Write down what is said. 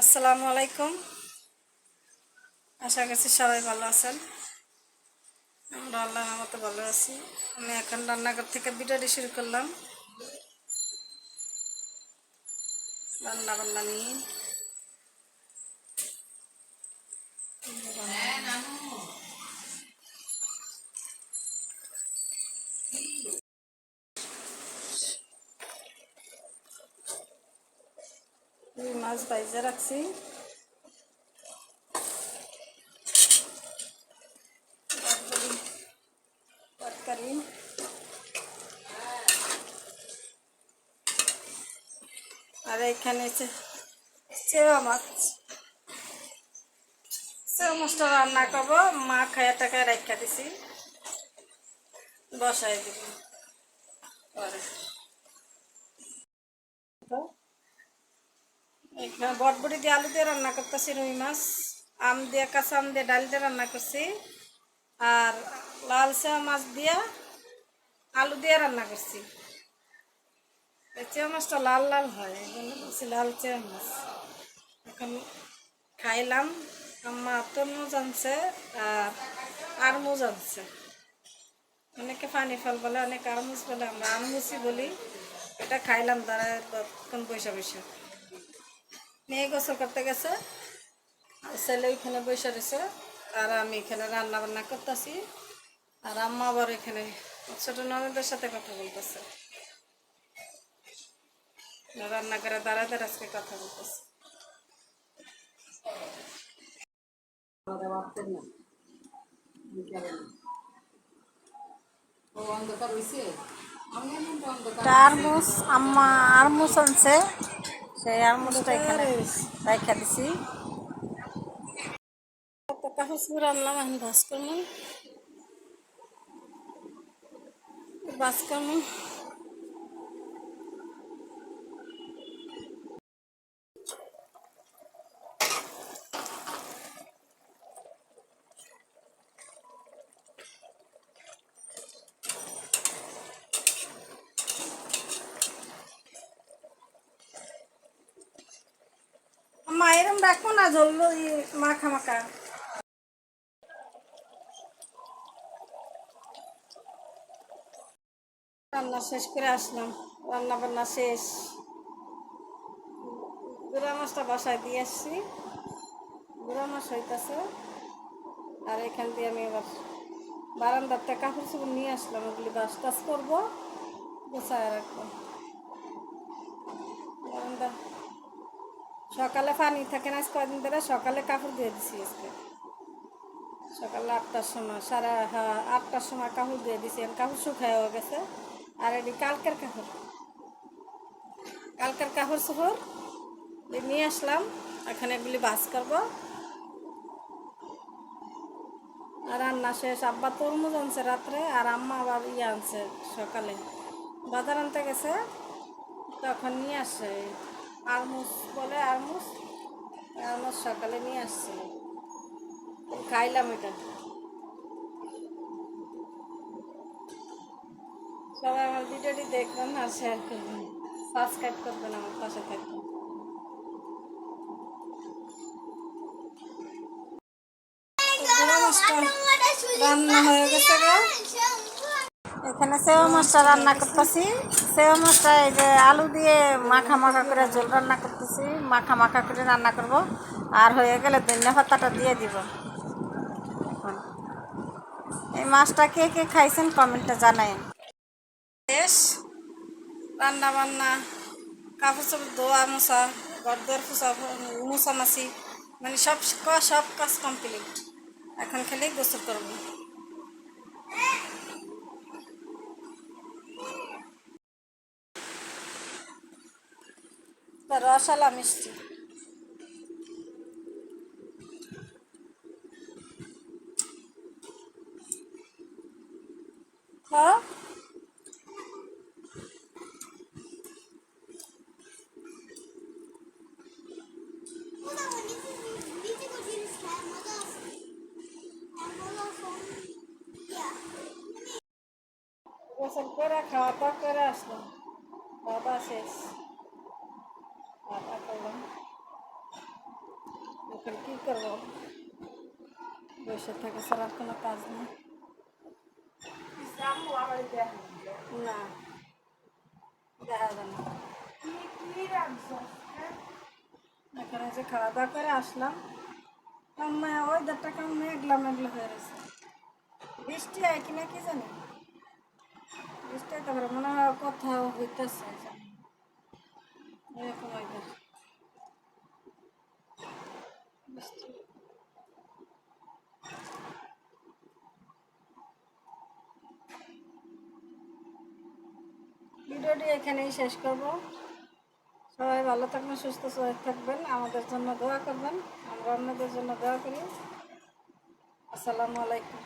আসসালামু আলাইকুম। আশা করছি সবাই ভালো আছেন। আমরা আল্লাহর মতো ভালো আছি। আমি এখন রান্নাঘর থেকে ভিডিওটি শুরু করলাম রান্না বান্না নিয়ে। মাছ ভাইজা রাখছি, তরকারি আর এখানে চেওয়া মাছ। চেওয়া মাছটা রান্না করবো, মা খায়া টাকায় রেখা দিছি, বসাই দিব পরে। এখানে বটবটি দিয়ে আলু দিয়ে রান্না করতেছি, রুই মাছ আম দিয়ে, কাঁচা আম দিয়ে ডাল দিয়ে রান্না করছি, আর লাল চেওয়া মাছ দিয়ে আলু দিয়ে রান্না করছি। চেওয়া মাছটা লাল লাল হয়, এই জন্য বলছি লাল চেওয়া মাছ। এখন খাইলাম। আম্মা তরমুজ আনছে আর আরমুজ আনছে। অনেকে পানি ফল বলে, অনেকে আরমুজ বলে, আমরা আরমুজই বলি। এটা খাইলাম দাঁড়ায় তখন বৈশা বৈশা। মেয়ে গোসল করতে গেছে, আর ছেলে ওইখানে বসে রয়েছে, আর আমি এখানে রান্না বান্না করতেছি। আর আম্মা আবার এখানে ছোট ননদের সাথে কথা বলতেছে, রান্না করে দাঁড়ায় দাঁড়ায় আজকে কথা বলতেছে। আরমুজ আম্মা আরমুজ আনছে, সেই আরমুজটা এখানে রাইখা দিছি। কাগজ আনলাম, এখন ভাজ করবো। ভাজ করবো। আম্মা এরম রাখবো না, ঝোল মাখা মাখা। রান্না শেষ করে আসলাম, রান্না বান্না শেষ। গুঁড়া মাছটা বাসায় দিয়ে আসছি, গুঁড়া মাছ হইতেছে। আর এখান দিয়ে আমি এবার বারান্দার থেকে কাপড় চোপড় নিয়ে আসলাম, ওগুলি বাস টাস করবো, গোছায় রাখবো বারান্দা। সকালে পানি থাকে না কয়দিন ধরে, সকালে কাপড় দিয়ে দিছি আজকে সকালে 8টার সময়, 8টার সময় কাপড় দিয়ে দিছি। কাপড় শুকায়ও গেছে। আর এটি কালকের কাপড়, কালকের কাপড় চোপড় নিয়ে আসলাম। এখানে এগুলি বাস করবো। আর রান্না শেষ। আব্বা তরমুজ আনছে রাত্রে, আর আম্মা আবার আনছে সকালে, বাজার আনতে গেছে, তখন নিয়ে আসছে আরমুজ বলে, আরমুজ আরমুজ সকালে নিয়ে আসছে, খাইলাম এটা। সবাই আমার ভিডিওটি দেখবেন আর শেয়ার করবেন, সাবস্ক্রাইব করবেন, আমার পাশে থাকবেন। রান্না হয়ে গেছে গা। এখানে সেও মাছটা রান্না করতেছি। সেও মাছটা এই যে আলু দিয়ে মাখা মাখা করে ঝোল রান্না করতেছি, মাখা মাখা করে রান্না করব। আর হয়ে গেলে ধনিয়া পাতাটা দিয়ে দিব। এই মাছটা কে কে খাইছেন কমেন্টে জানাই। বেশ রান্না বান্না, কাপড় চাপড় ধোয়া মোছা, ঘর দোয়ার মোছামাছি, মানে সব সব কাজ কমপ্লিট। এখন খেলে গোসল করবো। রসালা মিষ্টি। হ্যাঁ, গোসল করে খাওয়া দাওয়া করে আসলাম, খাওয়া দাওয়া শেষ, খাওয়া দাওয়া করলাম। কি করবো, বসে থাকে ছাড়া আর কোনো কাজ নেই। না, দেখা যায় না। এখানে যে খাওয়া দাওয়া করে আসলাম, ওয়েদারটা কেমন মেঘলা মেঘলা হয়ে গেছে। বৃষ্টি হয় কিনা কি জানি, বৃষ্টি হতে পারে, মনে হয় কোথাও হইতেছে এরকম ওয়েদার। বৃষ্টি ভিডিওটি এখানেই শেষ করব। সবাই ভালো থাকবেন, সুস্থ থাকবেন, আমাদের জন্য দোয়া করবেন, আমরা অন্যদের জন্য দোয়া করি। আসসালামু আলাইকুম।